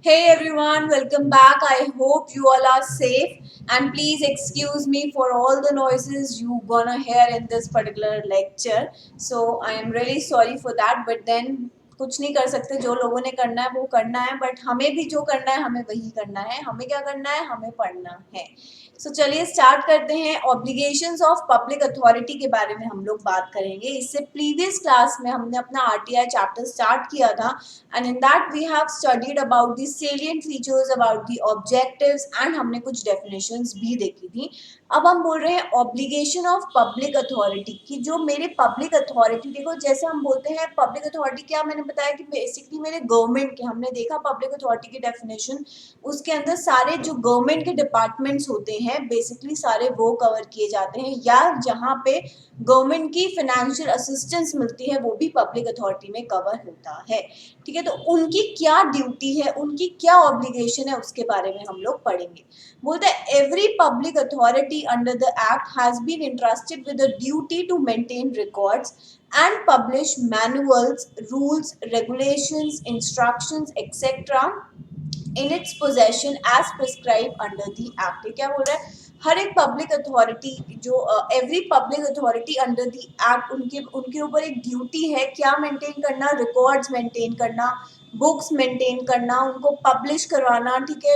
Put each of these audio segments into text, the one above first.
Hey everyone, welcome back. I hope you all are safe and please excuse me for all the noises you gonna hear in this particular lecture. So I am really sorry for that, but then कुछ नहीं कर सकते, जो लोगों ने करना है वो करना है, बट हमें भी जो करना है हमें वही करना है। हमें क्या करना है, हमें पढ़ना है। सो चलिए स्टार्ट करते हैं। ऑब्लिगेशंस ऑफ पब्लिक अथॉरिटी के बारे में हम लोग बात करेंगे। इससे प्रीवियस क्लास में हमने अपना आरटीआई चैप्टर स्टार्ट किया था and in that we have studied about the salient features, about the objectives and हमने कुछ definitions भी देखी थी। अब हम बोल रहे हैं ऑब्लिगेशन ऑफ पब्लिक अथॉरिटी की। जो मेरे पब्लिक अथॉरिटी, देखो जैसे हम बोलते हैं पब्लिक अथॉरिटी, क्या मैंने बताया कि बेसिकली मेरे गवर्नमेंट के, हमने देखा पब्लिक अथॉरिटी की डेफिनेशन, उसके अंदर सारे जो गवर्नमेंट के डिपार्टमेंट्स होते हैं बेसिकली सारे वो कवर किए जाते हैं, या जहाँ पे गवर्नमेंट की फाइनेंशियल असिस्टेंस मिलती है वो भी पब्लिक अथॉरिटी में कवर होता है। ठीक है, तो उनकी क्या ड्यूटी है, उनकी क्या ऑब्लिगेशन है, उसके बारे में हम लोग पढ़ेंगे। बोलते हैं every public authority under the act has been entrusted with the duty to maintain records and publish manuals, rules, regulations, instructions, etc. in its possession as prescribed under the act। क्या बोल रहा है, हर एक पब्लिक अथॉरिटी जो every public authority under the act, उनके उनके ऊपर एक ड्यूटी है क्या मेंटेन करना, रिकॉर्ड्स मेंटेन करना, बुक्स मेंटेन करना, उनको पब्लिश करवाना, ठीक है,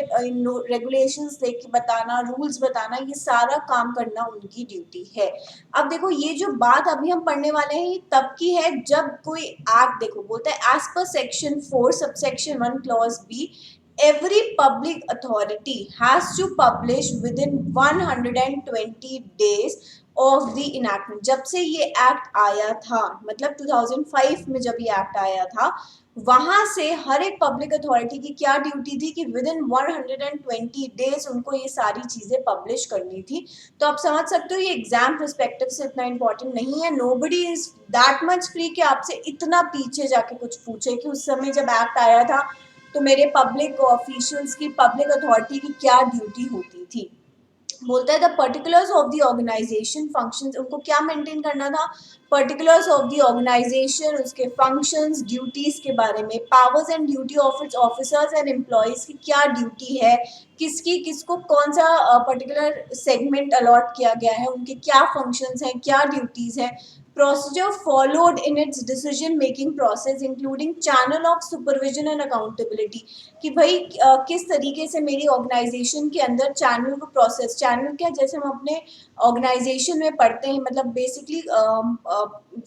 रेगुलेशंस लेके बताना, रूल्स बताना, ये सारा काम करना उनकी ड्यूटी है। अब देखो ये जो बात अभी हम पढ़ने वाले हैं ये तब की है जब कोई एक्ट, देखो बोलता है as per section 4 subsection 1 clause B every public authority has to publish within 120 days of the enactment। जब से ये एक्ट आया था, मतलब 2005 में जब ये एक्ट आया था, वहां से हर एक पब्लिक अथॉरिटी की क्या ड्यूटी थी कि विद इन 120 डेज उनको ये सारी चीजें पब्लिश करनी थी। तो आप समझ सकते हो ये एग्जाम परस्पेक्टिव से इतना इंपॉर्टेंट नहीं है। Nobody is that much free कि आपसे इतना पीछे जाके कुछ पूछे कि उस समय जब एक्ट आया था तो मेरे पब्लिक ऑफिशियल्स की, पब्लिक अथॉरिटी की क्या ड्यूटी होती थी। बोलता है the particulars of the organisation functions, उनको क्या मेंटेन करना था, पर्टिकुलर्स ऑफ द ऑर्गेनाइजेशन, उसके फंक्शंस, ड्यूटीज के बारे में, powers and duty of its officers and employees की क्या ड्यूटी है, किसकी किसको कौन सा पर्टिकुलर सेगमेंट अलॉट किया गया है, उनके क्या फंक्शंस हैं, क्या ड्यूटीज हैं, procedure followed in its decision making process including channel of supervision and accountability, कि भाई किस तरीके से मेरी ऑर्गेनाइजेशन के अंदर चैनल को प्रोसेस, चैनल क्या, जैसे हम अपने ऑर्गेनाइजेशन में पढ़ते हैं, मतलब बेसिकली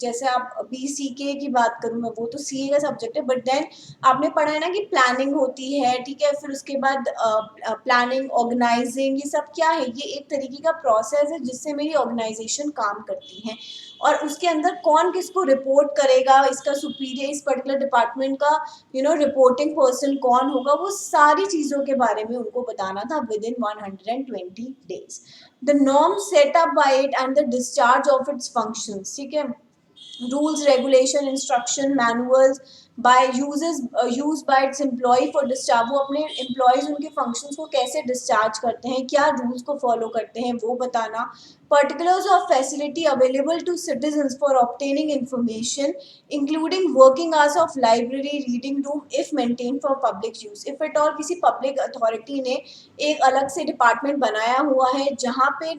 जैसे आप BCK की बात करूँ मैं, वो तो CA का सब्जेक्ट है, बट देन आपने पढ़ा है ना कि प्लानिंग होती है, ठीक है, फिर उसके बाद प्लानिंग, ऑर्गेनाइजिंग, ये सब क्या है, ये एक तरीके का प्रोसेस है जिससे मेरी ऑर्गेनाइजेशन काम करती है। और उसके अंदर कौन किसको रिपोर्ट करेगा, इसका सुपीरियर, इस पर्टिकुलर डिपार्टमेंट का रिपोर्टिंग पर्सन कौन होगा, वो सारी चीज़ों के बारे में उनको बताना था within 120 days. The norm set up by it and the discharge of its functions, ठीक है, rules, regulation, instruction, manuals by use by its employ for discharge, वो अपने एम्प्लॉयज उनके फंक्शंस को कैसे डिस्चार्ज करते हैं, क्या रूल्स को फॉलो करते हैं, वो बताना। particulars of facility available to citizens for obtaining information including working hours of library, reading room if maintained for public use। if at all किसी public authority ने एक अलग से डिपार्टमेंट बनाया हुआ है जहाँ पे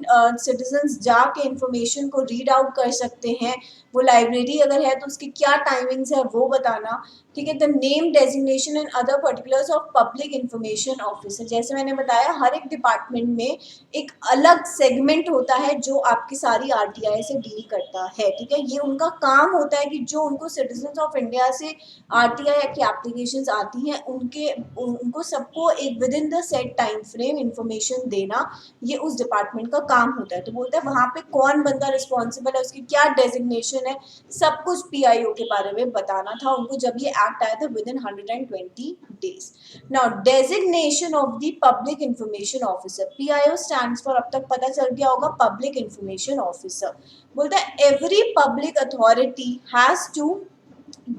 सिटीजन्स जाके इंफॉर्मेशन को रीड आउट कर सकते हैं, वो लाइब्रेरी अगर है तो उसकी क्या टाइमिंग्स है वो बताना, ठीक है। The name, designation and other particulars of public information officer, जैसे मैंने बताया हर एक डिपार्टमेंट में एक अलग सेगमेंट होता है जो आपकी सारी आरटीआई से डील करता है, ठीक है। ये उनका काम होता है कि जो उनको सिटीजन्स ऑफ इंडिया से आरटीआई की एप्लीकेशंस आती हैं उनको सबको एक with in the set time frame information देना, ये उस डिपार्टमेंट का काम होता है। तो बोलता है वहाँ पे कौन बंदा रिस्पॉन्सिबल है, उसकी क्या डेजिग्नेशन है, सब कुछ पीआईओ के बारे में बताना था उनको जब ये एक्ट आया था within 120 days. Now designation of the public information officer, PIO stands for, अब तक पता चल गया होगा, पब्लिक इंफॉर्मेशन ऑफिसर। बोलता है every public authority has to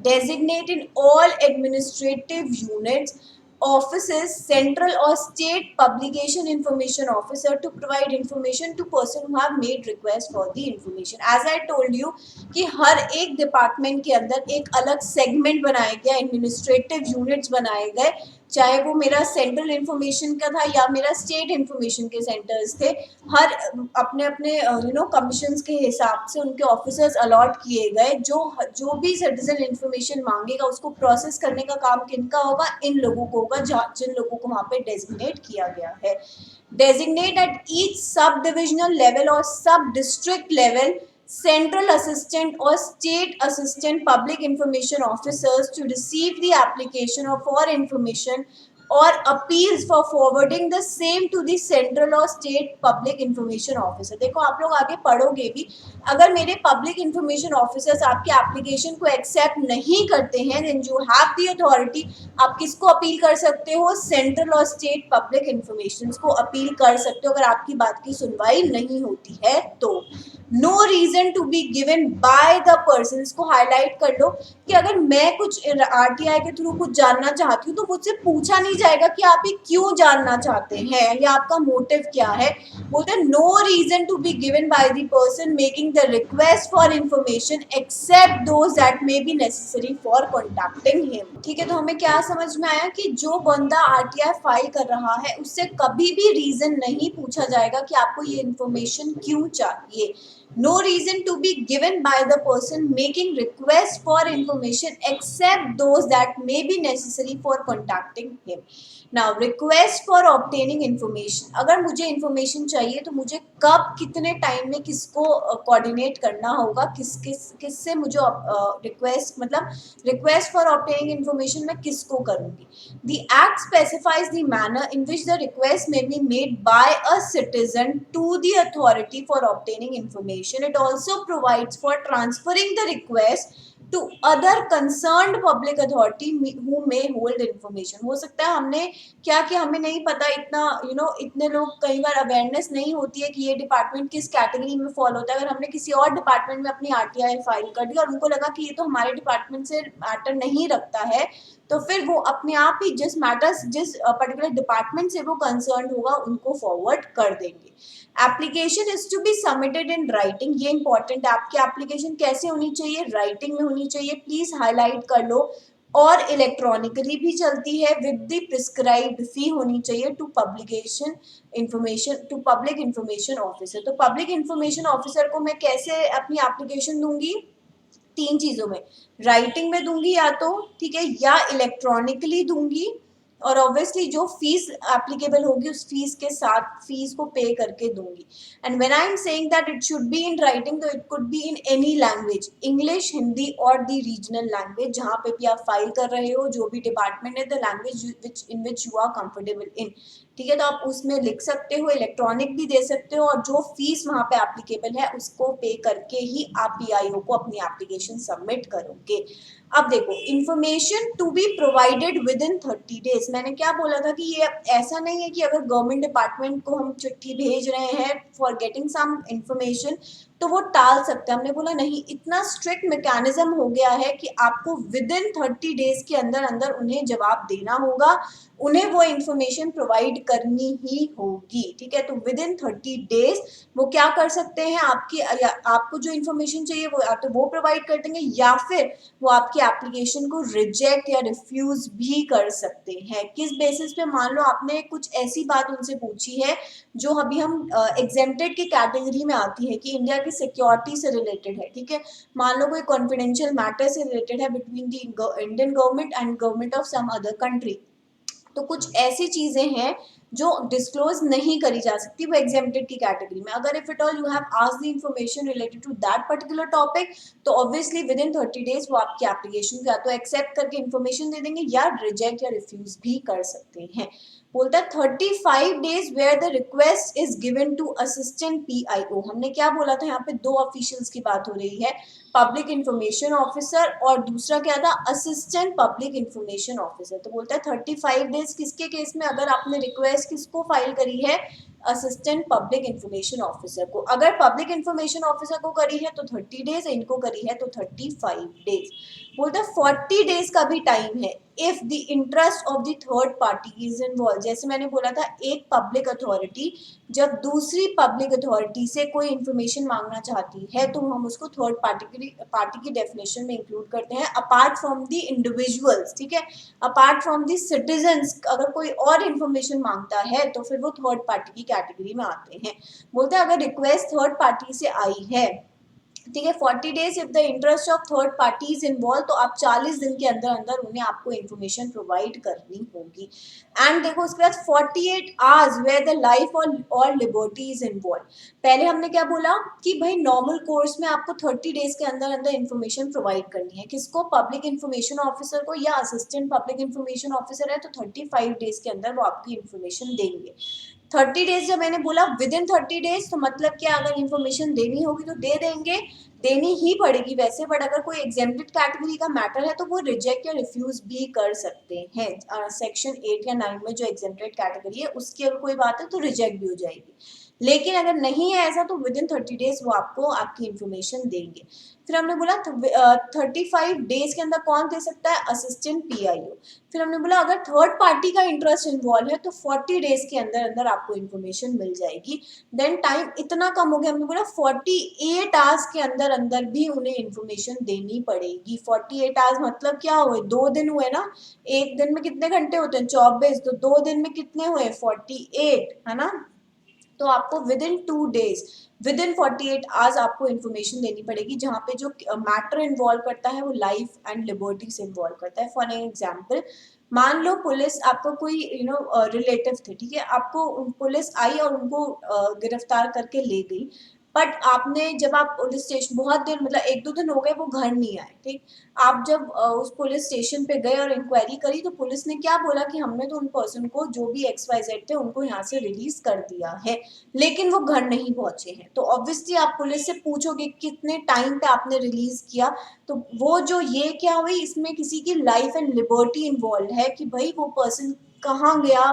designate in all administrative units, offices, central or state publication information officer to provide information to person who have made request for the information। as I told you कि हर एक department के अंदर एक अलग segment बनाया गया, administrative units बनाए गए चाहे वो मेरा सेंट्रल इंफॉर्मेशन का था या मेरा स्टेट इंफॉर्मेशन के सेंटर्स थे, हर अपने अपने कमीशंस के हिसाब से उनके ऑफिसर्स अलॉट किए गए। जो भी सिटीजन इंफॉर्मेशन मांगेगा उसको प्रोसेस करने का काम किनका होगा, इन लोगों को होगा, जिन लोगों को वहाँ पे डेजिग्नेट किया गया है। Designate at each sub divisional level और सब district level central assistant or state assistant public information officers to receive the application or for information or appeals for forwarding the same to the central or state public information officer। देखो आप लोग आगे पढ़ोगे भी, अगर मेरे public information officers आपके application को एक्सेप्ट नहीं करते हैं, then you have the authority, आप किसको अपील कर सकते हो, सेंट्रल और स्टेट पब्लिक इंफॉर्मेशन को अपील कर सकते हो अगर आपकी बात की सुनवाई नहीं होती है तो। No reason to be given by the person, इसको हाईलाइट कर लो कि अगर मैं कुछ आरटीआई के थ्रू कुछ जानना चाहती हूँ तो मुझसे पूछा नहीं जाएगा कि आप ये क्यों जानना चाहते हैं या आपका मोटिव क्या है। बोलते हैं no reason to be given by the person making the request for information except those that may be necessary for contacting him. ठीक है, तो हमें क्या समझ में आया कि जो बंदा आरटीआई फाइल कर रहा है उससे कभी भी रीजन नहीं पूछा जाएगा कि आपको ये इंफॉर्मेशन क्यों चाहिए। No reason to be given by the person making request for information except those that may be necessary for contacting him. Now request for obtaining information, अगर मुझे information चाहिए तो मुझे कब कितने टाइम में किसको कोऑर्डिनेट करना होगा, किससे मुझे रिक्वेस्ट मतलब रिक्वेस्ट फॉर ऑब्टेनिंग इन्फॉर्मेशन मैं किसको करूँगी। The act specifies the manner in which the request may be made by a citizen to the authority for obtaining information. It also provides for transferring the request to other concerned public authority who may hold information। हो सकता है हमने क्या किया हमें नहीं पता, इतना इतने लोग कई बार अवेयरनेस नहीं होती है कि ये डिपार्टमेंट किस कैटेगरी में फॉल होता है। अगर हमने किसी और डिपार्टमेंट में अपनी आरटीआई फाइल कर दी और उनको लगा कि ये तो हमारे डिपार्टमेंट से मैटर नहीं रखता है, तो फिर वो अपने आप ही जिस पर्टिकुलर डिपार्टमेंट से वो कंसर्न होगा उनको फॉरवर्ड कर देंगे। Application is to be submitted in writing, ये इंपॉर्टेंट है। आपकी एप्लीकेशन कैसे होनी चाहिए, राइटिंग में होनी चाहिए, प्लीज हाईलाइट कर लो। और इलेक्ट्रॉनिकली भी चलती है विद द प्रिस्क्राइब्ड फी होनी चाहिए to publication information to public information officer. तो पब्लिक इंफॉर्मेशन ऑफिसर को मैं कैसे अपनी एप्लीकेशन दूंगी, तीन चीजों में, राइटिंग में दूंगी या तो, ठीक है, या इलेक्ट्रॉनिकली दूंगी, और ऑब्वियसली जो फीस एप्लीकेबल होगी उस फीस के साथ फीस को पे करके दूंगी। And when I am saying that it should be in writing, तो it could be in any language, English, Hindi और द रीजनल लैंग्वेज जहाँ पे भी आप फाइल कर रहे हो, जो भी डिपार्टमेंट है, the language in which you are comfortable in. ठीक है, तो आप उसमें लिख सकते हो, इलेक्ट्रॉनिक भी दे सकते हो, और जो फीस वहाँ पे एप्लीकेबल है उसको पे करके ही आप पीआईओ को अपनी एप्लीकेशन सबमिट करोगे। अब देखो, information to be provided within 30 days. मैंने क्या बोला था कि ये ऐसा नहीं है कि अगर गवर्नमेंट डिपार्टमेंट को हम चिट्ठी भेज रहे हैं फॉर गेटिंग सम इंफॉर्मेशन तो वो टाल सकते हैं। हमने बोला नहीं, इतना स्ट्रिक्ट मैकेनिज्म हो गया है कि आपको विद इन 30 डेज के अंदर अंदर उन्हें जवाब देना होगा, उन्हें वो इंफॉर्मेशन प्रोवाइड करनी ही होगी। ठीक है, तो विद इन 30 डेज वो क्या कर सकते हैं, आपको जो इंफॉर्मेशन चाहिए वो या तो वो प्रोवाइड कर देंगे या फिर वो आपकी एप्लीकेशन को रिजेक्ट या रिफ्यूज भी कर सकते हैं। किस बेसिस पे, मान लो आपने कुछ ऐसी बात उनसे पूछी है जो अभी हम एग्जेम्प्टेड की कैटेगरी में आती है कि इंडिया की सिक्योरिटी से रिलेटेड है। ठीक है, मान लो कोई कॉन्फिडेंशियल मैटर से रिलेटेड है between the Indian government and government of some other country, तो कुछ ऐसी चीजें हैं जो डिस्क्लोज नहीं करी जा सकती, वो एग्जेम्प्टेड की कैटेगरी में। अगर if it all you have asked the information related to that particular topic, तो ऑब्वियसली विद इन 30 डेज वो आपकी एप्लीकेशन को या तो एक्सेप्ट करके इंफॉर्मेशन दे देंगे या रिजेक्ट या रिफ्यूज भी कर सकते हैं। बोलता है 35 days where the request is given to assistant PIO. हमने क्या बोला था, यहाँ पे दो ऑफिशियल्स की बात हो रही है, पब्लिक इंफॉर्मेशन ऑफिसर और दूसरा क्या था, असिस्टेंट पब्लिक इंफॉर्मेशन ऑफिसर। तो बोलता है 35 डेज किसके केस में, अगर आपने रिक्वेस्ट किसको फाइल करी है, असिस्टेंट पब्लिक इंफॉर्मेशन ऑफिसर को। अगर पब्लिक इंफॉर्मेशन ऑफिसर को करी है तो 30 डेज, इनको करी है तो 35 डेज। बोलते हैं 40 डेज का भी टाइम है if the interest of the third party is involve. जैसे मैंने बोला था, एक पब्लिक अथॉरिटी जब दूसरी पब्लिक अथॉरिटी से कोई इंफॉर्मेशन मांगना चाहती है तो हम उसको थर्ड पार्टी की डेफिनेशन में इंक्लूड करते हैं, अपार्ट फ्रॉम द इंडिविजुअल्स, ठीक है, अपार्ट फ्रॉम द सिटीजन्स। अगर कोई और इंफॉर्मेशन मांगता है तो फिर वो थर्ड पार्टी की कैटेगरी में आते हैं। बोलते हैं अगर रिक्वेस्ट थर्ड पार्टी से आई है, ठीक है, 40 days if the interest of third party is involve, तो आप 40 दिन के अंदर अंदर उन्हें आपको इन्फॉर्मेशन प्रोवाइड करनी होगी। एंड देखो उसके बाद 48 आवर्स वेयर द लाइफ और लिबर्टी इज इन्वॉल्व। पहले हमने क्या बोला कि भाई नॉर्मल कोर्स में आपको 30 डेज के अंदर अंदर इन्फॉर्मेशन प्रोवाइड करनी है, किसको, पब्लिक इन्फॉर्मेशन ऑफिसर को, या असिस्टेंट पब्लिक इन्फॉर्मेशन ऑफिसर है तो 35 डेज के अंदर वो आपकी इन्फॉर्मेशन देंगे। 30 डेज जब मैंने बोला विद इन 30 डेज, तो मतलब क्या, अगर इन्फॉर्मेशन देनी होगी तो दे देंगे, देनी ही पड़ेगी वैसे, बट अगर कोई एग्जेम्प्टेड कैटेगरी का मैटर है तो वो रिजेक्ट या रिफ्यूज भी कर सकते हैं। सेक्शन 8 या 9 में जो एग्जेम्प्टेड कैटेगरी है उसकी अगर कोई बात है तो रिजेक्ट भी हो जाएगी, लेकिन अगर नहीं है ऐसा तो विद इन 30 डेज वो आपको आपकी इन्फॉर्मेशन देंगे। फिर हमने बोला 35 डेज के अंदर कौन दे सकता है, असिस्टेंट पीआईओ। फिर हमने बोला अगर थर्ड पार्टी का इंटरेस्ट इन्वॉल्व है तो 40 डेज के अंदर अंदर आपको इन्फॉर्मेशन मिल जाएगी। देन टाइम इतना कम हो गया, हमने बोला 48 आवर्स के अंदर अंदर भी उन्हें इन्फॉर्मेशन देनी पड़ेगी। 48 आवर्स मतलब क्या हुए, 2 दिन हुए ना, एक दिन में कितने घंटे होते हैं, 24, तो 2 दिन में कितने हुए, 48, है ना। तो आपको with in 2 days, with in 48 hours आपको इन्फॉर्मेशन देनी पड़ेगी, जहाँ पे जो मैटर इन्वॉल्व करता है वो लाइफ एंड लिबर्टी से इन्वॉल्व करता है। फॉर एग्जाम्पल, मान लो पुलिस आपको कोई रिलेटिव थे, ठीक है, आपको पुलिस आई और उनको गिरफ्तार करके ले गई, बट आपने जब आप पुलिस स्टेशन, बहुत देर मतलब 1-2 दिन हो गए वो घर नहीं आए, ठीक, आप जब उस पुलिस स्टेशन पे गए और इंक्वायरी करी तो पुलिस ने क्या बोला कि हमने तो उन पर्सन को जो भी XYZ थे उनको यहाँ से रिलीज कर दिया है, लेकिन वो घर नहीं पहुंचे हैं। तो ऑब्वियसली आप पुलिस से पूछोगे कितने टाइम पे आपने रिलीज किया, तो वो जो ये क्या हुई, इसमें किसी की लाइफ एंड लिबर्टी इन्वॉल्व है कि भाई वो पर्सन कहाँ गया,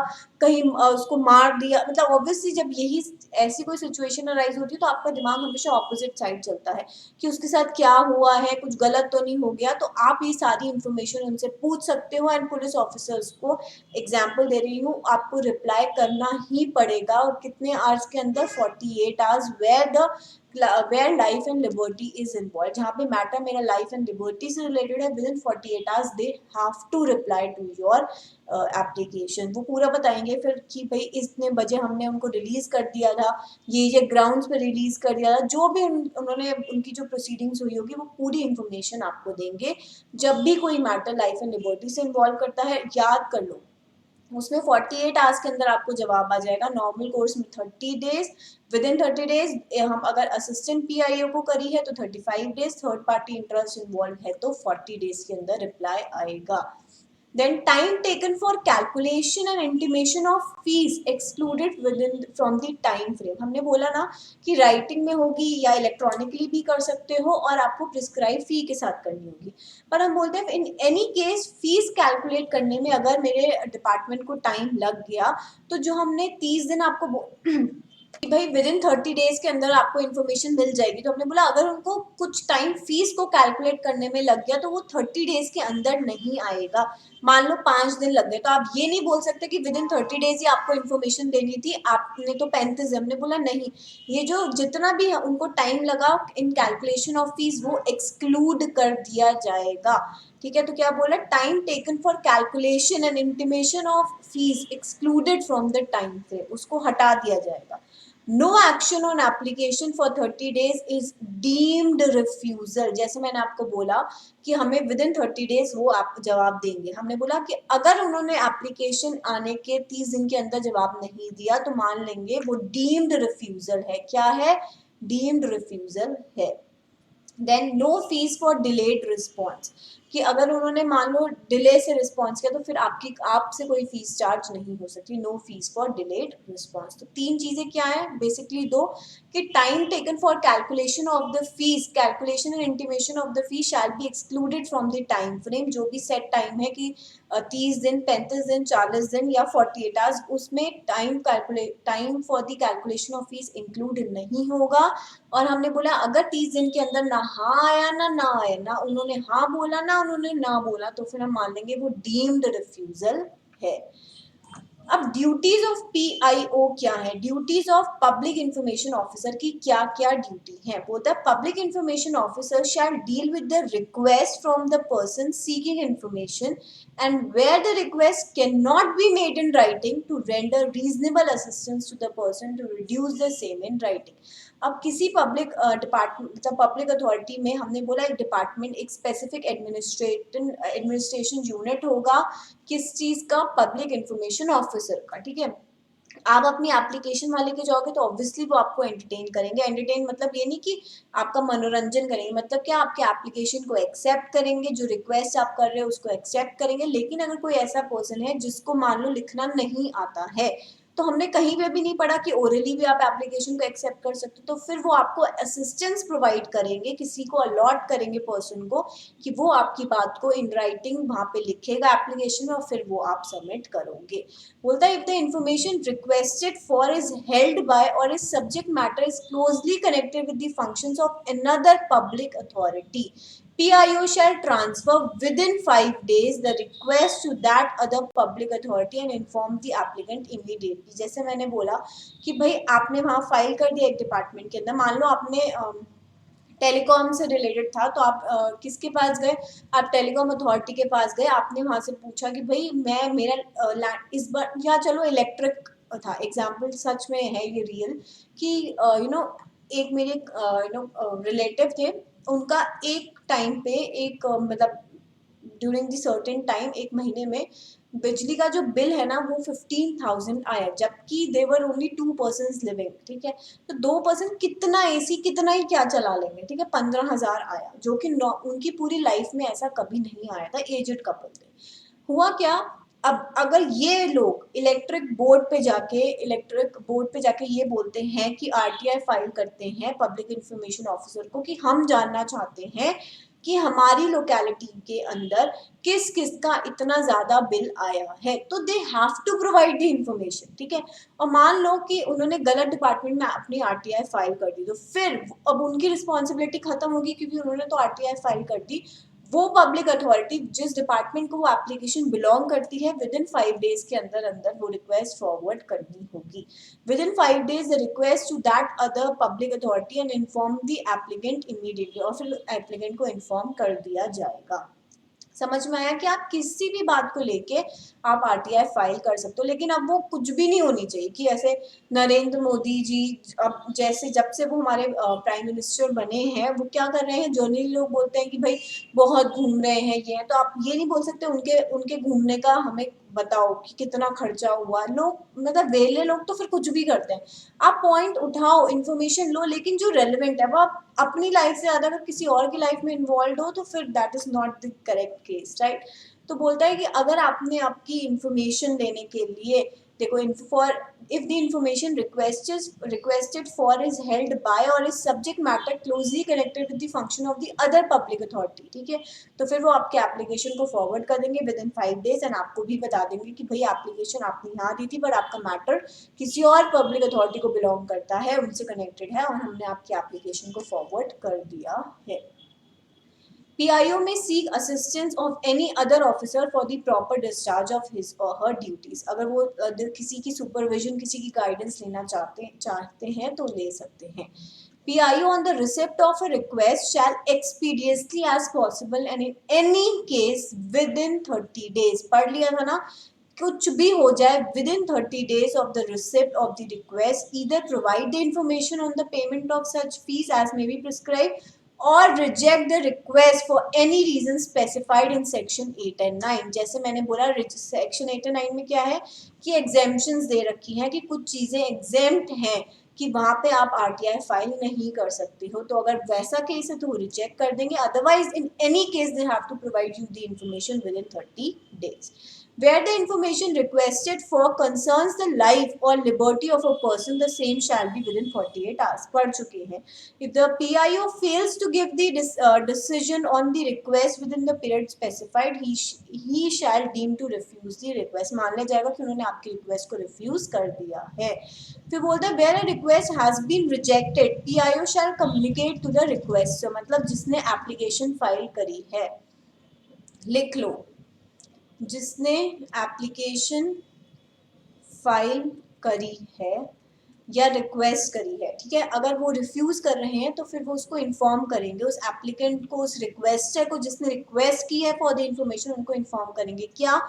कहीं उसको मार दिया, मतलब ऑब्वियसली जब यही ऐसी कोई सिचुएशन अराइज होती है तो आपका दिमाग हमेशा ऑपोजिट साइड चलता है कि उसके साथ क्या हुआ है, कुछ गलत तो नहीं हो गया। तो आप ये सारी इंफॉर्मेशन उनसे पूछ सकते हो एंड पुलिस ऑफिसर्स को, एग्जाम्पल दे रही हूँ, आपको रिप्लाई करना ही पड़ेगा। और कितने आवर्स के अंदर, 48 hours where life and liberty is involve, जहाँ पे मैटर मेरा लाइफ एंड लिबर्टी से रिलेटेड है, within 48 hours they have to reply to your application. वो पूरा बताएंगे फिर कि भाई इतने बजे हमने उनको रिलीज कर दिया था, ये ग्राउंड्स पे रिलीज कर दिया था, जो भी उन्होंने उनकी जो प्रोसीडिंग्स हुई होगी वो पूरी इंफॉर्मेशन आपको देंगे। जब भी कोई मैटर लाइफ एंड लिबर्टी से इन्वॉल्व करता है, याद कर लो उसमें 48 आवर्स के अंदर आपको जवाब आ जाएगा। नॉर्मल कोर्स में 30 डेज, विद इन 30 डेज हम अगर असिस्टेंट पीआईओ को करी है तो 35 days, third party interest involve है तो 40 डेज के अंदर रिप्लाई आएगा। Then time taken for calculation and intimation of fees excluded within from the time frame। हमने बोला ना कि राइटिंग में होगी या इलेक्ट्रॉनिकली भी कर सकते हो और आपको प्रिस्क्राइब फी के साथ करनी होगी, पर हम बोलते हैं इन एनी केस फीस कैलकुलेट करने में अगर मेरे डिपार्टमेंट को टाइम लग गया तो जो हमने 30 दिन आपको कि भाई विद इन 30 डेज के अंदर आपको इन्फॉर्मेशन मिल जाएगी, तो हमने बोला अगर उनको कुछ टाइम फीस को कैलकुलेट करने में लग गया तो वो 30 डेज के अंदर नहीं आएगा। मान लो 5 दिन लग गए तो आप ये नहीं बोल सकते कि विद इन 30 डेज ही आपको इन्फॉर्मेशन देनी थी, आपने तो 35, हमने बोला नहीं, ये जो जितना भी उनको टाइम लगा इन कैलकुलेशन ऑफ फीस वो एक्सक्लूड कर दिया जाएगा। ठीक है, तो क्या बोला, time taken for calculation and intimation of fees excluded from the time frame, उसको हटा दिया जाएगा। No action on application for 30 days is deemed refusal. जैसे मैंने आपको बोला कि हमें विद इन 30 डेज वो आप जवाब देंगे, हमने बोला कि अगर उन्होंने एप्लीकेशन आने के 30 दिन के अंदर जवाब नहीं दिया तो मान लेंगे वो डीम्ड रिफ्यूजल है। क्या है, डीम्ड रिफ्यूजल है। Then no fees for delayed response, कि अगर उन्होंने मान लो डिले से रिस्पॉन्स किया तो फिर आपसे कोई फीस चार्ज नहीं हो सकती। No fees for delayed response. तो 3 चीजें क्या है, बेसिकली 2, कि time taken for calculation of the fees, calculation and intimation of the fees shall be excluded from the time frame. जो भी सेट टाइम है कि 30 दिन, 35 दिन, 40 दिन या 48 आवर्स, उसमें time for the calculation of fees include नहीं होगा। और हमने बोला अगर 30 दिन के अंदर ना हाँ आया ना आया, ना उन्होंने हाँ बोला ना उन्होंने ना बोला तो फिर हम मान लेंगे वो डीम्ड रिफ्यूजल है। अब ड्यूटीज ऑफ पीआईओ क्या है, duties of public information officer की क्या क्या ड्यूटी है। बोलता है public information officer shall deal with the request from the person seeking information and where the request cannot be made in writing to render reasonable assistance to the person to reduce the same in writing. अब किसी public department public authority में हमने बोला एक department एक specific administration unit होगा, किस चीज का, पब्लिक इंफॉर्मेशन ऑफिसर का, ठीक है। आप अपनी एप्लीकेशन वाले के जाओगे तो ऑब्वियसली वो आपको एंटरटेन करेंगे। एंटरटेन मतलब ये नहीं कि आपका मनोरंजन करेंगे, मतलब क्या आपके एप्लीकेशन को एक्सेप्ट करेंगे, जो रिक्वेस्ट आप कर रहे हो उसको एक्सेप्ट करेंगे। लेकिन अगर कोई ऐसा पर्सन है जिसको मान लो लिखना नहीं आता है, तो हमने कहीं पे भी नहीं पढ़ा कि ओरली भी आप एप्लीकेशन को एक्सेप्ट कर सकते हो, तो फिर वो आपको असिस्टेंस प्रोवाइड करेंगे, किसी को अलॉट करेंगे पर्सन को कि वो आपकी बात को इन राइटिंग वहां पे लिखेगा एप्लीकेशन में और फिर वो आप सबमिट करोगे। बोलता है if the information requested for is held by और is subject matter is closely connected with the functions of another public authority, PIO shall transfer within 5 days the request to that other public authority and inform the applicant immediately। जैसे मैंने बोला कि भाई आपने वहाँ file कर दिया एक डिपार्टमेंट के अंदर, मान लो आपने टेलीकॉम से रिलेटेड था तो आप किसके पास गए, आप टेलीकॉम अथॉरिटी के पास गए, आपने वहाँ से पूछा कि भाई मैं मेरा इस बार, या चलो इलेक्ट्रिक था एग्जाम्पल, सच में है ये रियल कि एक मेरे रिलेटिव थे, उनका एक टाइम पे एक मतलब ड्यूरिंग द सर्टेन टाइम एक महीने में बिजली का जो बिल है ना वो 15,000 आया, जबकि देवर ओनली 2 पर्सन लिविंग, ठीक है। तो 2 पर्सन कितना एसी कितना ही क्या चला लेंगे, ठीक है। 15,000 आया, जो कि उनकी पूरी लाइफ में ऐसा कभी नहीं आया था, एजेड कपल थे। हुआ क्या, अब अगर ये लोग इलेक्ट्रिक बोर्ड पे जाके ये बोलते हैं कि आरटीआई फाइल करते हैं पब्लिक इंफॉर्मेशन ऑफिसर को कि हम जानना चाहते हैं कि हमारी लोकेलिटी के अंदर किस किस का इतना ज्यादा बिल आया है, तो they have to provide the information, ठीक है। और मान लो कि उन्होंने गलत डिपार्टमेंट में अपनी आरटीआई फाइल कर दी, तो फिर अब उनकी रिस्पॉन्सिबिलिटी खत्म होगी क्योंकि उन्होंने तो आरटीआई फाइल कर दी। वो पब्लिक अथॉरिटी जिस डिपार्टमेंट को वो एप्लीकेशन बिलोंग करती है, विद इन 5 डेज के अंदर अंदर वो रिक्वेस्ट फॉरवर्ड करनी होगी। Within 5 days the request to that other public authority and inform the applicant immediately, और फिर एप्लीकेंट को इन्फॉर्म कर दिया जाएगा। समझ में आया कि आप किसी भी बात को लेके आप आरटीआई फाइल कर सकते हो, लेकिन अब वो कुछ भी नहीं होनी चाहिए कि ऐसे नरेंद्र मोदी जी अब जैसे जब से वो हमारे प्राइम मिनिस्टर बने हैं वो क्या कर रहे हैं, जर्नली लोग बोलते हैं कि भाई बहुत घूम रहे हैं ये है, तो आप ये नहीं बोल सकते उनके उनके घूमने का हमें बताओ कि कितना खर्चा हुआ। लोग मतलब वेले लोग तो फिर कुछ भी करते हैं। आप पॉइंट उठाओ, इन्फॉर्मेशन लो, लेकिन जो रेलिवेंट है वो आप अपनी लाइफ से ज्यादा अगर किसी और की लाइफ में इन्वॉल्व हो तो फिर that is not the correct case, right. तो बोलता है कि अगर आपने आपकी इंफॉर्मेशन लेने के लिए देखो for if the information requested for is held by और is subject matter closely connected with the function of the other public authority, ठीक है, तो फिर वो आपके एप्लीकेशन को फॉरवर्ड कर देंगे विद इन 5 डेज एंड आपको भी बता देंगे कि भाई एप्लीकेशन आपने यहाँ दी थी बट आपका मैटर किसी और पब्लिक अथॉरिटी को बिलोंग करता है, उनसे कनेक्टेड है और हमने आपकी एप्लीकेशन को फॉरवर्ड कर दिया है। PIO may seek assistance of any other officer for the proper discharge of his or her duties। अगर वो किसी की सुपरविजन किसी की गाइडेंस लेना चाहते हैं तो ले सकते हैं। PIO on the receipt of a request shall expeditiously as possible and in any case within 30 days। पढ़ लिया था ना, कुछ भी हो जाए within 30 days of the receipt of the request either provide the information on the payment of such fees as may be prescribed और reject the request for any reason specified in section 8 and 9। जैसे मैंने बोला section 8 and 9 में क्या है कि exemptions दे रखी हैं कि कुछ चीजें exempt हैं कि वहां पे आप आरटीआई फाइल नहीं कर सकते हो, तो अगर वैसा केस है तो वो रिजेक्ट कर देंगे। Otherwise in any case they have to provide you the information within 30 days। Where the information requested for concerns the life or liberty of a person, the same shall be within 48 hours। पढ़ चुके हैं। If the PIO fails to give the decision on the request within the period specified, he shall deem to refuse the request। मान लिया जाएगा कि उन्होंने आपकी request को रिफ्यूज कर दिया है। फिर बोलता है where a request has been rejected, PIO shall communicate to the requester, मतलब जिसने एप्लीकेशन फाइल करी है लिख लो, जिसने एप्लीकेशन फाइल करी है या रिक्वेस्ट करी है, ठीक है। अगर वो रिफ्यूज कर रहे हैं तो फिर वो उसको इन्फॉर्म करेंगे, उस एप्लीकेंट को, उस रिक्वेस्टर को जिसने रिक्वेस्ट की है फॉर द इन्फॉर्मेशन, उनको इन्फॉर्म करेंगे क्या,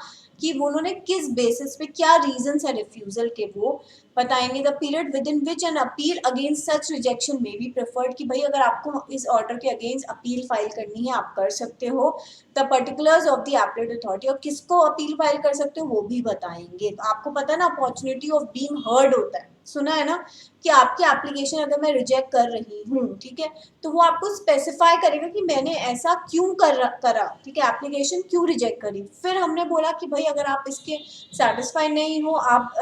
कि वो उन्होंने किस बेसिस पे, क्या रीजंस है रिफ्यूजल के, वो बताएंगे। The period with in which an appeal against such rejection में बी प्रेफर्ड, कि भाई अगर आपको इस ऑर्डर के अगेंस्ट अपील फाइल करनी है आप कर सकते हो। The particulars of the appellate authority, और किसको अपील फाइल कर सकते हो वो भी बताएंगे। तो आपको पता है ना, अपॉर्चुनिटी ऑफ बीइंग हर्ड होता है, सुना है ना, कि आपकी एप्लीकेशन अगर मैं रिजेक्ट कर रही हूँ, ठीक है, तो वो आपको स्पेसिफाई करेगा कि मैंने ऐसा क्यों करा, ठीक है, एप्लीकेशन क्यों रिजेक्ट करी। फिर हमने बोला कि भाई अगर आप इसके सेटिस्फाई नहीं हो, आप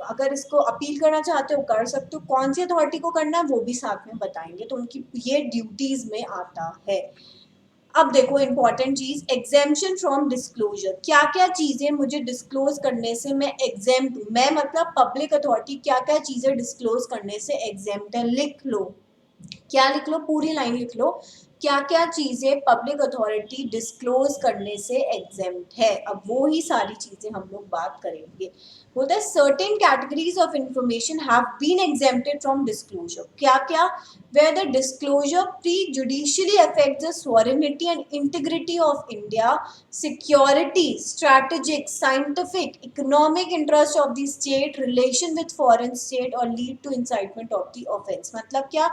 अगर इसको अपील करना चाहते हो कर सकते हो, कौन सी अथॉरिटी को करना है वो भी साथ में बताएंगे। तो उनकी ये ड्यूटीज में आता है। अब देखो इंपॉर्टेंट चीज, एग्जेम्पशन फ्रॉम डिस्क्लोजर, क्या क्या चीजें मुझे डिस्क्लोज करने से मैं एग्जेम्प्ट हूँ, मैं मतलब पब्लिक अथॉरिटी क्या क्या चीजें डिस्क्लोज करने से एग्जेम्प्ट है। लिख लो, क्या लिख लो, पूरी लाइन लिख लो, क्या क्या चीजें पब्लिक अथॉरिटी डिस्क्लोज करने से एग्जेम्प्ट है। अब वो ही सारी चीजें हम लोग बात करेंगे। बोलता है certain categories of information have been exempted from disclosure, क्या क्या, where the disclosure prejudicially affects the sovereignty and integrity of India, security, strategic, scientific, economic interest of the state, relation with foreign state or lead to incitement of the offense। मतलब क्या,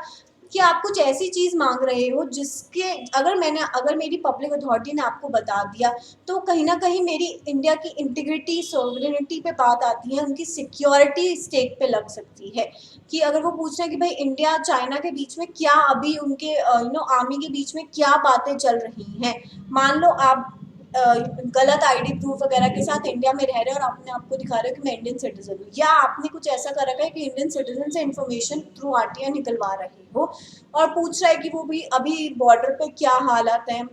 कि आप कुछ ऐसी चीज मांग रहे हो जिसके अगर मेरी पब्लिक अथॉरिटी ने आपको बता दिया तो कहीं ना कहीं मेरी इंडिया की इंटीग्रिटी, सोवरेनिटी पे बात आती है, उनकी सिक्योरिटी स्टेक पे लग सकती है। कि अगर वो पूछ रहे हैं कि भाई इंडिया चाइना के बीच में क्या अभी उनके आर्मी के बीच में क्या बातें चल रही हैं, मान लो आप गलत आईडी प्रूफ वगैरह के साथ इंडिया में रह रहे हो और आपने आपको दिखा रहे हो कि मैं इंडियन सिटीजन हूँ, या आपने कुछ ऐसा कर रखा है कि इंडियन सिटीजन से इन्फॉर्मेशन थ्रू आरटीआई निकलवा रहे हो, और पूछ रहा है कि वो भी अभी बॉर्डर पे क्या हालात हैं,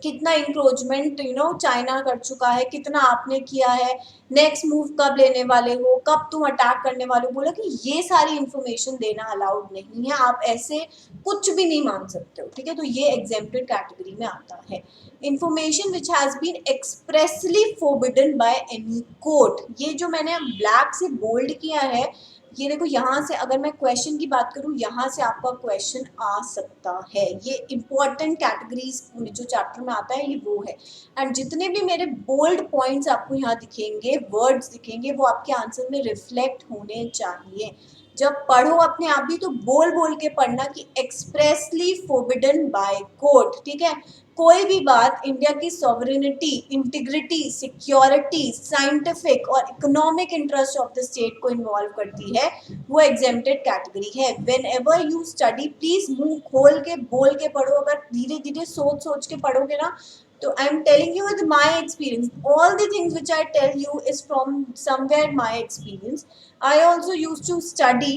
कितना इंक्रोचमेंट चाइना कर चुका है, कितना आपने किया है, नेक्स्ट मूव कब लेने वाले हो, कब तुम अटैक करने वाले हो। बोला कि ये सारी इंफॉर्मेशन देना अलाउड नहीं है, आप ऐसे कुछ भी नहीं मांग सकते हो, ठीक है। तो ये एग्जेम्प्टेड कैटेगरी में आता है। Information which has been expressly forbidden by any court, ये जो मैंने ब्लैक से बोल्ड किया है, ये देखो यहाँ से अगर मैं क्वेश्चन की बात करूँ, यहाँ से आपका क्वेश्चन आ सकता है। ये इंपॉर्टेंट कैटेगरीज जो चैप्टर में आता है ये वो है। एंड जितने भी मेरे बोल्ड पॉइंट्स आपको यहाँ दिखेंगे, वर्ड्स दिखेंगे, वो आपके आंसर में रिफ्लेक्ट होने चाहिए। जब पढ़ो अपने आप भी तो बोल बोल के पढ़ना कि एक्सप्रेसली फोरबिडन बाय कोर्ट, ठीक है। कोई भी बात इंडिया की सॉवरेनिटी, इंटीग्रिटी, सिक्योरिटी, साइंटिफिक और economic interest of the state को इन्वॉल्व करती है, वो एग्जेम्प्टेड कैटेगरी है। When ever you study please मुंह खोल के बोल के पढ़ो, अगर धीरे धीरे सोच सोच के पढ़ोगे ना, तो I am telling you with my experience, all the things which I tell you is from somewhere my experience. I also used to study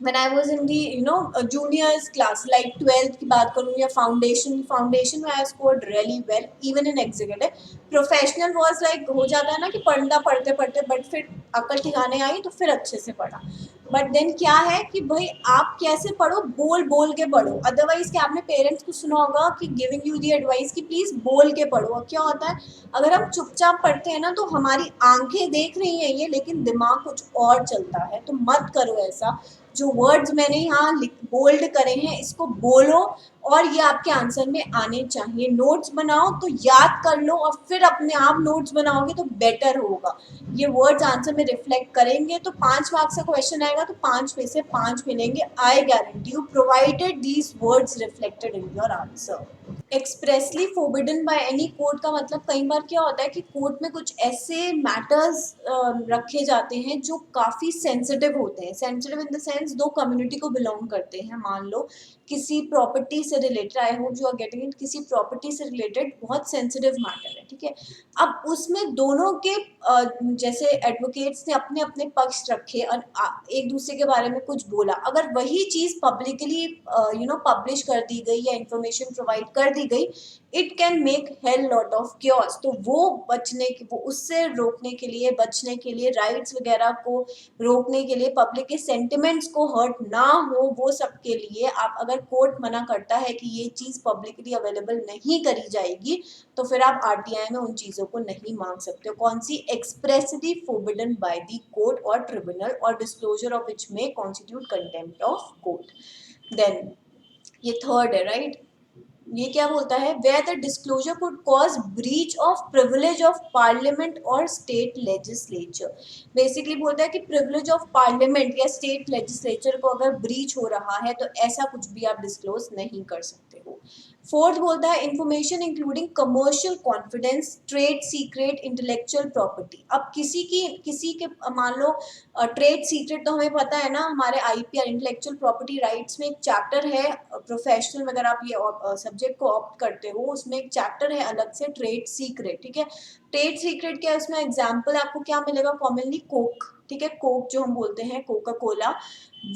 when I was in the juniors class, like 12th की बात करूँ या foundation में I scored really well even in executive। Professional was like हो जाता है ना कि पढ़ना पढ़ते पढ़ते बट फिर अकल ठिकाने आई तो फिर अच्छे से पढ़ा। बट देन क्या है कि भाई आप कैसे पढ़ो, बोल बोल के पढ़ो। अदरवाइज क्या आपने पेरेंट्स को सुना होगा कि गिविंग यू दी एडवाइस कि प्लीज बोल के पढ़ो। क्या होता है अगर हम चुपचाप पढ़ते हैं ना तो हमारी आंखें देख रही हैं ये, लेकिन दिमाग कुछ और चलता है। तो मत करो ऐसा। जो वर्ड्स मैंने यहाँ बोल्ड करे हैं इसको बोलो और ये आपके आंसर में आने चाहिए। नोट्स बनाओ तो याद कर लो और फिर अपने आप नोट्स बनाओगे तो बेटर होगा। ये वर्ड्स आंसर में रिफ्लेक्ट करेंगे तो 5 मार्क्स का क्वेश्चन आएगा तो 5 में से 5 मिलेंगे, I guarantee you, provided these words reflected in your answer. Expressly forbidden by any court का मतलब कई बार क्या होता है कि कोर्ट में कुछ ऐसे मैटर्स रखे जाते हैं जो काफ़ी सेंसिटिव होते हैं। सेंसिटिव इन द सेंस दो कम्युनिटी को बिलोंग करते हैं। मान लो किसी प्रॉपर्टी से related, I hope you are getting it, किसी प्रॉपर्टी से रिलेटेड बहुत सेंसिटिव मैटर है, ठीक है। अब उसमें दोनों के जैसे एडवोकेट्स ने अपने अपने पक्ष रखे और एक दूसरे के बारे में कुछ बोला। अगर वही चीज़ पब्लिकली पब्लिश कर दी गई या इंफॉर्मेशन प्रोवाइड कर दी दी गई, it can make hell lot of cures. तो वो उससे रोकने के लिए, बचने के लिए, राइट्स वगैरह को रोकने के लिए, पब्लिक के सेंटिमेंट्स को हर्ट ना हो, वो सब के लिए आप अगर कोर्ट मना करता है कि ये चीज़ पब्लिकली अवेलेबल नहीं करी जाएगी, तो फिर आप आरटीआई में उन चीज़ों को नहीं मांग सकते हो। कौन सी? Expressly forbidden by the court और ट्रिब्यूनल, और डिस्क्लोजर ऑफ विच में constitute contempt of court. Then ये थर्ड है, राइट। ये क्या बोलता है? Where the disclosure could cause breach of privilege of parliament और स्टेट लेजिस्लेचर। बेसिकली बोलता है कि प्रिविलेज ऑफ पार्लियामेंट या स्टेट लेजिस्लेचर को अगर ब्रीच हो रहा है तो ऐसा कुछ भी आप डिस्क्लोज नहीं कर सकते हो। फोर्थ बोलता है information including commercial confidence, trade secret, intellectual property. अब किसी के मान लो ट्रेड सीक्रेट तो हमें पता है ना, हमारे आईपीआर इंटेलेक्चुअल प्रॉपर्टी राइट्स में एक चैप्टर है, प्रोफेशनल वगैरह आप ये सब्जेक्ट को ऑप्ट करते हो, उसमें एक चैप्टर है अलग से ट्रेड सीक्रेट, ठीक है। ट्रेड सीक्रेट क्या है? उसमें एग्जाम्पल आपको क्या मिलेगा? कॉमनली कोक, ठीक है, कोक जो हम बोलते हैं, कोका कोला,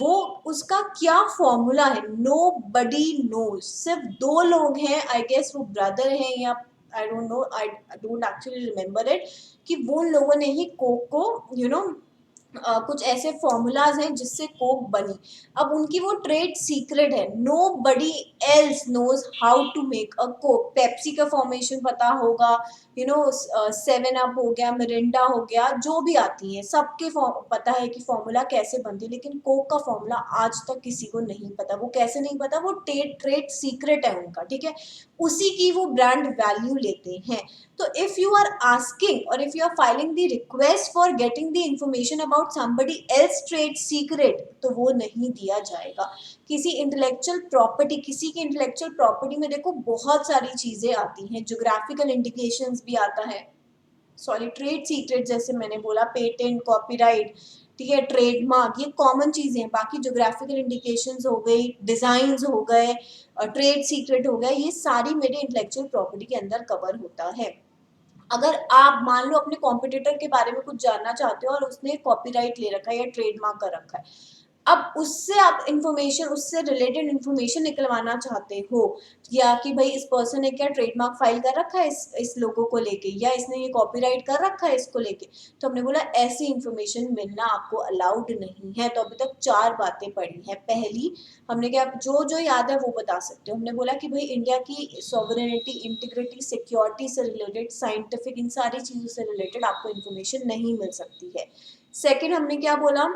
वो उसका क्या फॉर्मूला है? नो बडी नोज। सिर्फ 2 लोग हैं, आई गेस वो ब्रदर हैं या I don't know, I don't actually remember it, कि वो लोगों ने ही कोक को कुछ ऐसे फॉर्मूलाज हैं जिससे कोक बनी। अब उनकी वो ट्रेड सीक्रेट है, nobody else knows how to make a Coke. Pepsi का फॉर्मेशन पता होगा, 7 अप हो गया, मिरिंडा हो गया, जो भी आती है सबके पता है कि फॉर्मूला कैसे बनती है, लेकिन कोक का फॉर्मूला आज तक किसी को नहीं पता। वो कैसे नहीं पता? वो ट्रेड सीक्रेट है उनका, ठीक है, उसी की वो ब्रांड वैल्यू लेते हैं। तो if you are asking or if you are filing the request for getting the information about somebody else trade secret, तो वो नहीं दिया जाएगा। किसी इंटेलेक्चुअल प्रॉपर्टी, किसी की इंटेलेक्चुअल प्रॉपर्टी में देखो बहुत सारी चीजें आती हैं, ज्योग्राफिकल इंडिकेशंस भी आता है, सॉरी ट्रेड सीक्रेट जैसे मैंने बोला, पेटेंट, कॉपीराइट, ठीक है, ट्रेडमार्क, ये कॉमन चीजें हैं। बाकी ज्योग्राफिकल इंडिकेशंस हो गई, डिजाइन्स हो गए, ट्रेड सीक्रेट हो गया, ये सारी मेरे इंटेलेक्चुअल प्रॉपर्टी के अंदर कवर होता है। अगर आप मान लो अपने कॉम्पिटिटर के बारे में कुछ जानना चाहते हो और उसने कॉपीराइट ले रखा है या ट्रेडमार्क कर रखा है, अब उससे आप इंफॉर्मेशन, उससे रिलेटेड इंफॉर्मेशन निकलवाना चाहते हो, या कि भाई इस पर्सन ने क्या ट्रेडमार्क फाइल कर रखा है इस लोगो को लेके, या इसने ये कॉपीराइट कर रखा है इसको लेके, तो हमने बोला ऐसी इंफॉर्मेशन मिलना आपको अलाउड नहीं है। तो अभी तक 4 बातें पढ़ी हैं। पहली हमने क्या, जो जो याद है वो बता सकते हो। हमने बोला कि भाई इंडिया की सॉवरेनिटी, इंटीग्रिटी, सिक्योरिटी से रिलेटेड, साइंटिफिक, इन सारी चीज़ों से रिलेटेड आपको इन्फॉर्मेशन नहीं मिल सकती है। सेकेंड हमने क्या बोला,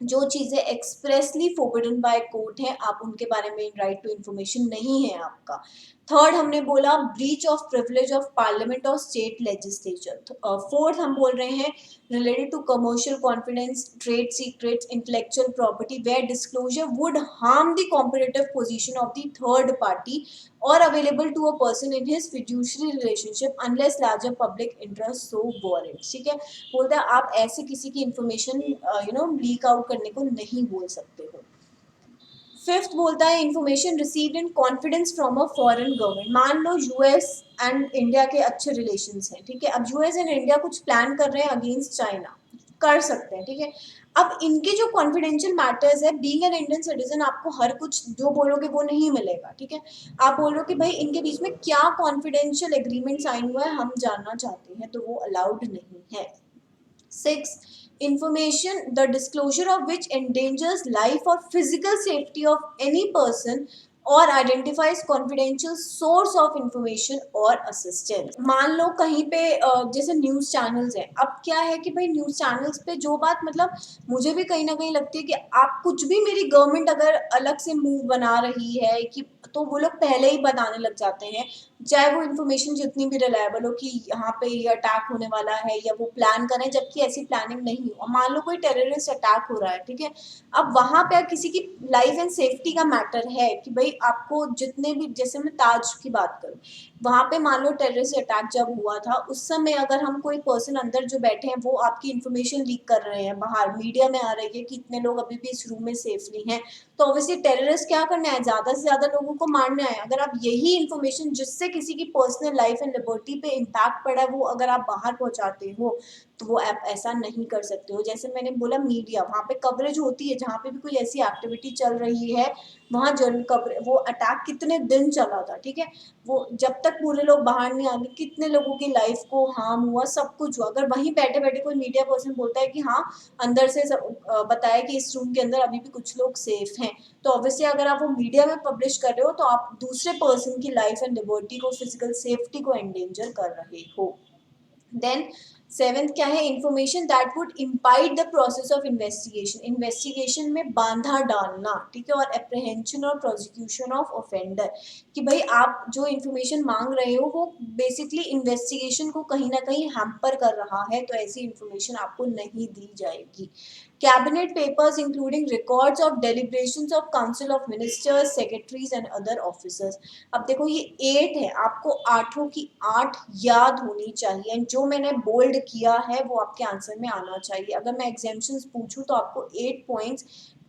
जो चीज़ें एक्सप्रेसली फोरबिडन बाय कोर्ट है, आप उनके बारे में राइट टू इंफॉर्मेशन नहीं है आपका। थर्ड हमने बोला breach of privilege of parliament और स्टेट लेजिस्लेचर। फोर्थ हम बोल रहे हैं related to commercial confidence, trade secrets, intellectual property, where disclosure would harm the competitive position of the third party or available to a person in his fiduciary relationship unless larger public interest so warrants, ठीक है। बोलता है आप ऐसे किसी की information leak out करने को नहीं बोल सकते हो। फिफ्थ बोलता है information received in confidence from a foreign government. मान लो यूएस एंड इंडिया के अच्छे रिलेशंस हैं, ठीक है, अब यूएस एंड इंडिया कुछ प्लान कर रहे हैं अगेंस्ट चाइना, कर सकते हैं, ठीक है। अब इनके जो कॉन्फिडेंशियल मैटर्स है, बीइंग एन इंडियन सिटीजन आपको हर कुछ जो बोलोगे वो नहीं मिलेगा, ठीक है। आप बोलो कि भाई इनके बीच में क्या कॉन्फिडेंशियल एग्रीमेंट साइन हुआ है, हम जानना चाहते हैं, तो वो अलाउड नहीं है। 6. Information the disclosure of which endangers life or physical safety of any person और identifies confidential source of information और assistance। मान लो कहीं पे जैसे न्यूज़ चैनल्स हैं, अब क्या है कि भाई न्यूज़ चैनल्स पे जो बात, मतलब मुझे भी कहीं ना कहीं लगती है कि आप कुछ भी, मेरी गवर्नमेंट अगर अलग से मूव बना रही है कि, तो वो लोग पहले ही बताने लग जाते हैं, चाहे वो इन्फॉर्मेशन जितनी भी रिलायबल हो कि यहाँ पे ये अटैक होने वाला है, या वो प्लान करें जबकि ऐसी प्लानिंग नहीं हो। मान लो कोई टेररिस्ट अटैक हो रहा है, ठीक है, अब वहाँ पे किसी की लाइफ एंड सेफ्टी का मैटर है कि भाई आपको जितने भी, जैसे मैं ताज की बात करूँ, वहाँ पे मान लो टेररिस्ट अटैक जब हुआ था, उस समय अगर हम कोई पर्सन अंदर जो बैठे हैं वो आपकी इन्फॉर्मेशन लीक कर रहे हैं, बाहर मीडिया में आ रही है कि इतने लोग अभी भी इस रूम में सेफली हैं, तो ऑब्वियसली टेररिस्ट क्या करना है, ज़्यादा से ज़्यादा लोगों को मारना है। अगर आप यही इन्फॉर्मेशन जिससे किसी की पर्सनल लाइफ एंड लिबर्टी पे इम्पैक्ट पड़ा है वो अगर आप बाहर पहुँचाते हो, तो वो ऐप ऐसा नहीं कर सकते हो। जैसे मैंने बोला मीडिया, वहाँ पे कवरेज होती है, जहाँ पे भी कोई ऐसी एक्टिविटी चल रही है वहाँ जरूर कवरेज, वो अटैक कितने दिन चला था, ठीक है, वो जब तक पूरे लोग बाहर नहीं आ गए कितने लोगों की लाइफ को हार्म हुआ, सब कुछ हुआ। अगर वहीं बैठे बैठे कोई मीडिया पर्सन बोलता है कि हाँ अंदर से बताया कि इस रूम के अंदर अभी भी कुछ लोग सेफ हैं, तो ऑब्वियसली अगर आप वो मीडिया में पब्लिश कर रहे हो तो आप दूसरे पर्सन की लाइफ एंड लिबर्टी को, फिजिकल सेफ्टी को एंडेंजर कर रहे हो। देन सेवेंथ क्या है, information that would impede the process of investigation, investigation में बांधा डालना, ठीक है, और एप्रीहेंशन और प्रोसिक्यूशन ऑफ ऑफेंडर, कि भाई आप जो इन्फॉर्मेशन मांग रहे हो वो बेसिकली इन्वेस्टिगेशन को कहीं ना कहीं हैम्पर कर रहा है, तो ऐसी इन्फॉर्मेशन आपको नहीं दी जाएगी। Cabinet papers including records of deliberations of council of ministers, secretaries and other officers. अब देखो ये 8 है, आपको आठों की 8 याद होनी चाहिए, एंड जो मैंने बोल्ड किया है वो आपके आंसर में आना चाहिए। अगर मैं एग्जाम्पशंस पूछूं तो आपको 8 पॉइंट्स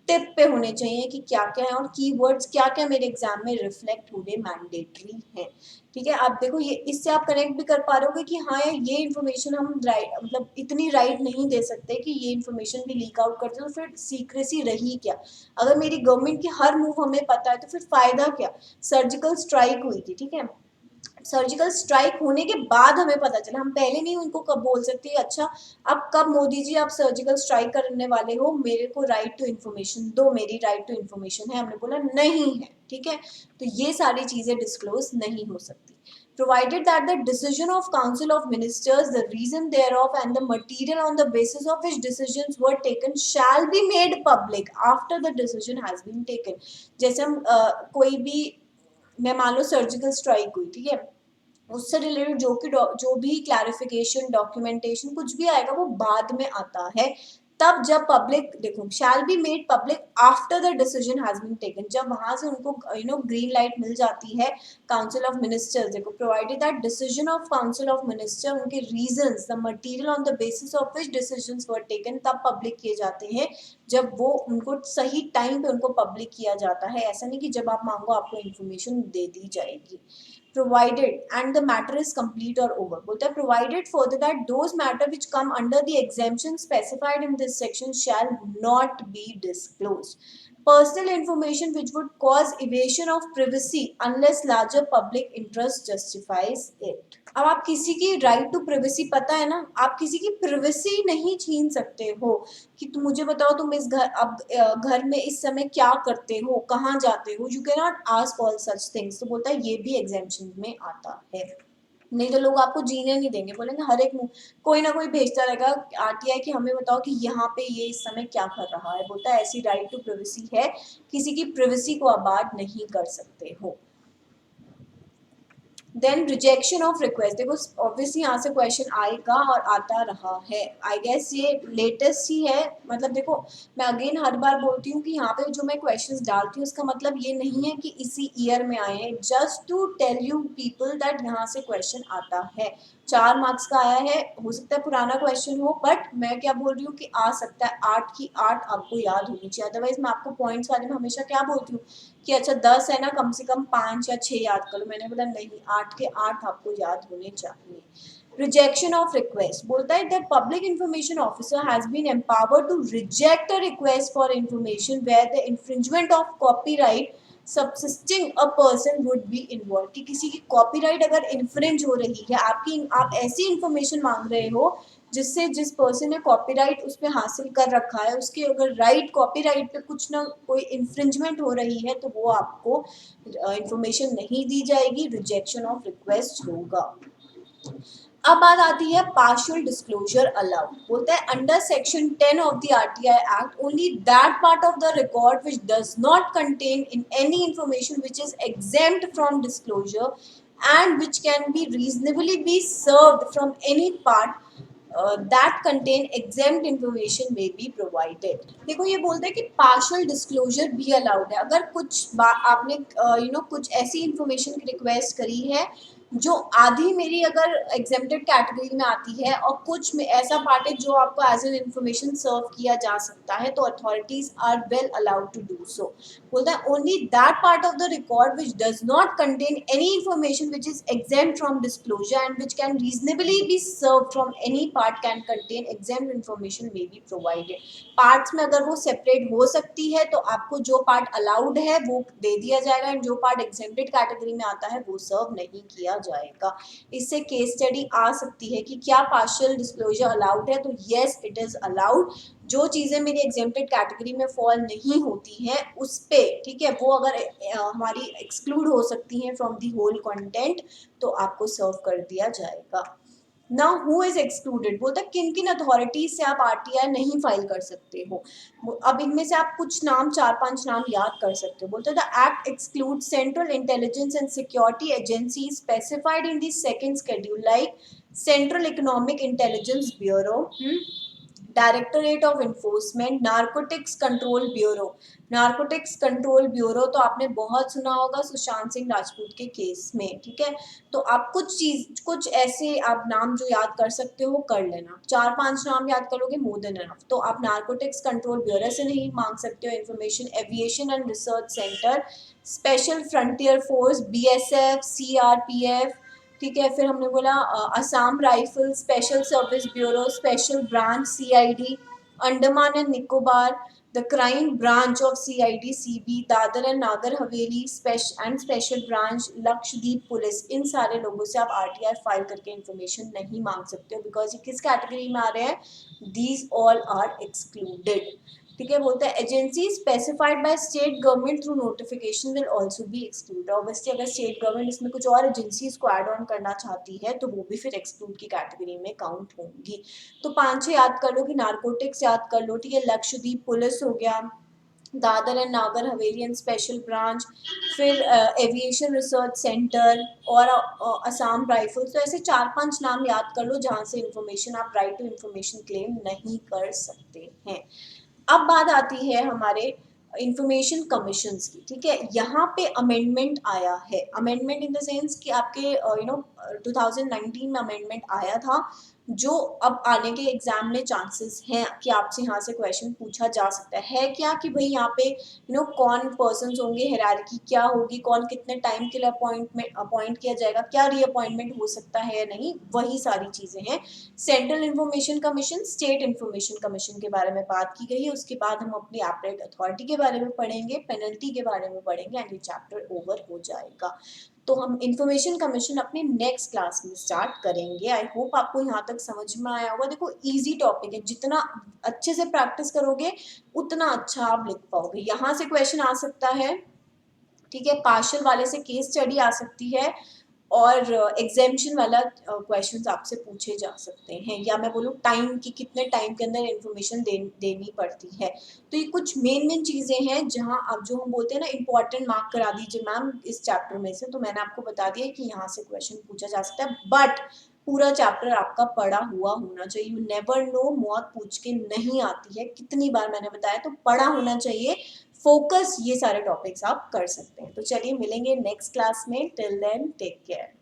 टिप पे होने चाहिए कि क्या क्या है और कीवर्ड्स क्या क्या मेरे एग्जाम में रिफ्लेक्ट होने मैंडेटरी हैं, ठीक है। आप देखो ये, इससे आप कनेक्ट भी कर पा रहे हो कि हाँ ये इन्फॉर्मेशन हम राइट, मतलब इतनी राइट नहीं दे सकते कि ये इन्फॉर्मेशन भी लीक आउट करते तो फिर सीक्रेसी रही क्या। अगर मेरी गवर्नमेंट की हर मूव हमें पता है तो फिर फायदा क्या। सर्जिकल स्ट्राइक हुई थी, ठीक है, सर्जिकल स्ट्राइक होने के बाद हमें पता चला, हम पहले नहीं उनको कब बोल सकते अच्छा अब कब मोदी जी आप सर्जिकल स्ट्राइक करने वाले हो, मेरे को राइट टू इन्फॉर्मेशन दो, मेरी राइट टू इन्फॉर्मेशन है, हमने बोला नहीं है, ठीक है। तो ये सारी चीजें डिस्क्लोज नहीं हो सकती। Provided that the decision of Council of Ministers, the reason thereof, and the material on the basis of which decisions were taken shall be made public after the decision has been taken। जैसे हम कोई भी, मैं मान लो surgical strike हुई, ठीक है, उससे रिलेटेड जो भी क्लैरिफिकेशन, डॉक्यूमेंटेशन कुछ भी आएगा वो बाद में आता है। तब जब पब्लिक, देखो shall be made public after the decision has been taken, जब वहां से उनको ग्रीन लाइट मिल जाती है काउंसिल ऑफ मिनिस्टर्स, देखो provided that decision of council of minister, उनके reasons, the material on the basis of which decisions were taken, तब पब्लिक किए जाते हैं जब वो उनको सही टाइम पे उनको पब्लिक किया जाता है। ऐसा नहीं कि जब आप मांगो आपको इन्फॉर्मेशन दे दी जाएगी। Provided and the matter is complete or over, बोलता है provided further that those matter which come under the exemption specified in this section shall not be disclosed, personal information which would cause evasion of privacy unless larger public interest justifies it। अब आप किसी की right to privacy, पता है ना, आप किसी की प्रिवेसी नहीं छीन सकते हो कि तुम मुझे बताओ तुम इस घर, अब घर में इस समय क्या करते हो, कहाँ जाते हो, you can not ask all such things. तो बोलता है ये भी एग्जाम्पशन में आता है, नहीं तो लोग आपको जीने नहीं देंगे, बोलेंगे हर एक कोई ना कोई भेजता रहेगा आरटीआई कि हमें बताओ कि यहाँ पे ये इस समय क्या कर रहा है। बोलता है ऐसी राइट टू प्रिवेसी है, किसी की प्रिवेसी को आबाद नहीं कर सकते हो। देन रिजेक्शन ऑफ रिक्वेस्ट, देखो ऑब्वियसली यहाँ से क्वेश्चन आएगा और आता रहा है, आई गेस ये लेटेस्ट ही है। मतलब देखो मैं अगेन हर बार बोलती हूँ कि यहाँ पे जो मैं क्वेश्चंस डालती हूँ उसका मतलब ये नहीं है कि इसी ईयर में आए हैं, just to tell you people that यहाँ से क्वेश्चन आता है। 4 मार्क्स का आया है, हो सकता है पुराना क्वेश्चन हो, बट मैं क्या बोल रही हूँ कि आ सकता है 8 की 8 आपको याद होनी चाहिए। अदरवाइज मैं आपको पॉइंट्स वाले में हमेशा क्या बोलती हूँ कि अच्छा 10 है ना, कम से कम 5 या 6 याद कर लो, मैंने बोला नहीं 8 के 8 आपको याद होने चाहिए। रिजेक्शन ऑफ रिक्वेस्ट, बोलता है that public information officer has been empowered to reject a request for information where the infringement of copyright subsisting a person would be involve, कि किसी की कॉपीराइट अगर इन्फ्रिंज हो रही है, आप ऐसी इंफॉर्मेशन मांग रहे हो जिससे जिस पर्सन ने कॉपीराइट उस पर हासिल कर रखा है उसके अगर राइट, कॉपीराइट पे कुछ ना कोई इन्फ्रिंजमेंट हो रही है तो वो आपको इंफॉर्मेशन नहीं दी जाएगी, रिजेक्शन ऑफ रिक्वेस्ट होगा। अब बात आती है पार्शियल डिस्क्लोजर अलाउड, बोलता है under section 10 of the RTI act only that part of the record which does not contain in any information which is exempt from disclosure and which can be reasonably be served from any part that contain exempt information may be provided। देखो ये बोलते हैं कि partial disclosure भी allowed है। अगर कुछ आपने कुछ ऐसी इंफॉर्मेशन की रिक्वेस्ट करी है जो आधी मेरी अगर एग्जेम्प्टेड कैटेगरी में आती है और कुछ में ऐसा पार्ट है जो आपको एज एन इन्फॉर्मेशन सर्व किया जा सकता है, तो authorities are well allowed to do so. बोलता है only that part of the record which does not contain any information which is exempt from disclosure and which can reasonably be serve from any part can contain exempt information may be provided. Parts में अगर वो separate हो सकती है तो आपको जो part allowed है वो दे दिया जाएगा, एंड जो पार्ट एग्जेम्प्टेड कैटेगरी में आता है वो सर्व नहीं किया जाएगा। इससे केस स्टडी आ सकती है कि क्या पार्शियल डिस्क्लोजर अलाउड है, तो येस इट इज अलाउड। जो चीज़ें मेरी एग्जेम्प्टेड कैटेगरी में फॉल नहीं होती हैं उस पे, ठीक है, वो अगर हमारी एक्सक्लूड हो सकती हैं फ्रॉम दी होल कंटेंट, तो आपको सर्व कर दिया जाएगा। ना हु इज एक्सक्लूडेड, बोलता है किन किन अथॉरिटीज से आप आरटीआई नहीं फाइल कर सकते हो। अब इनमें से आप कुछ नाम, 4-5 नाम याद कर सकते हो। बोलते हैं the act exclude central intelligence and security agency specified in the second schedule like central economic intelligence bureau, directorate of enforcement, narcotics control bureau. Narcotics control bureau तो आपने बहुत सुना होगा सुशांत सिंह राजपूत के केस में, ठीक है। तो आप कुछ ऐसे आप नाम जो याद कर सकते हो कर लेना, 4-5 नाम याद करोगे मोर देन एनफ। तो आप नारकोटिक्स कंट्रोल ब्यूरो से नहीं मांग सकते हो information. Aviation and research centre, special frontier force, BSF, CRPF, ठीक है। फिर हमने बोला Assam rifle, special service bureau, special branch CID, Andaman and Nicobar, the crime branch of CID CB, Dadra and Nagar Haveli and special branch, Lakshadweep police. इन सारे लोगों से आप आरटीआई फाइल करके इन्फॉर्मेशन नहीं मांग सकते हो, बिकॉज ये किस कैटेगरी में आ रहे हैं, दीज ऑल आर एक्सक्लूडेड, ठीक है। बोलते हैं agency specified by state government through notification will also be excluded. Obviously अगर स्टेट गवर्नमेंट इसमें कुछ और एजेंसीज को ऐड ऑन करना चाहती है तो वो भी फिर एक्सक्लूड की कैटेगरी में काउंट होंगी। तो 5-6 याद कर लो कि नारकोटिक्स याद कर लो, ठीक है, लक्षद्वीप पुलिस हो गया, Dadar and Nagar Haveli and special branch, फिर एविएशन रिसर्च सेंटर और असम राइफल्स। तो ऐसे 4-5 नाम याद कर लो जहाँ से इंफॉर्मेशन आप राइट टू इंफॉर्मेशन क्लेम नहीं कर सकते हैं। अब बात आती है हमारे इंफॉर्मेशन कमीशन की, ठीक है। यहाँ पे अमेंडमेंट आया है, अमेंडमेंट इन द सेंस कि आपके 2019 में अमेंडमेंट आया था, जो अब आने के एग्जाम में चांसेस हैं कि आपसे यहाँ से क्वेश्चन पूछा जा सकता है क्या कि भाई यहाँ पे कौन पर्सन्स होंगे, हायरार्की क्या होगी, कौन कितने टाइम के लिए अपॉइंट किया जाएगा, क्या रीअपॉइंटमेंट हो सकता है या नहीं, वही सारी चीजें हैं। Central information commission, state information commission के बारे में बात की गई है। उसके बाद हम अपनी एपरेट अथॉरिटी के बारे में पढ़ेंगे, पेनल्टी के बारे में पढ़ेंगे, एंड ये चैप्टर ओवर हो जाएगा। तो हम इंफॉर्मेशन कमीशन अपने नेक्स्ट क्लास में स्टार्ट करेंगे। आई होप आपको यहाँ तक समझ में आया होगा। देखो इजी टॉपिक है, जितना अच्छे से प्रैक्टिस करोगे उतना अच्छा आप लिख पाओगे। यहाँ से क्वेश्चन आ सकता है, ठीक है, पार्शियल वाले से केस स्टडी आ सकती है, और एग्जेम्पशन वाला क्वेश्चंस आपसे पूछे जा सकते हैं, या मैं बोलूँ टाइम की कितने टाइम के अंदर इन्फॉर्मेशन देनी पड़ती है। तो ये कुछ मेन चीज़ें हैं जहां आप, जो हम बोलते हैं ना इंपॉर्टेंट, मार्क करा दीजिए मैम इस चैप्टर में से। तो मैंने आपको बता दिया कि यहाँ से क्वेश्चन पूछा जा सकता है, बट पूरा चैप्टर आपका पढ़ा हुआ होना चाहिए। यू नेवर नो, मौत पूछ के नहीं आती है, कितनी बार मैंने बताया, तो पढ़ा होना चाहिए। फोकस ये सारे टॉपिक्स आप कर सकते हैं। तो चलिए मिलेंगे नेक्स्ट क्लास में, टिल देन टेक केयर।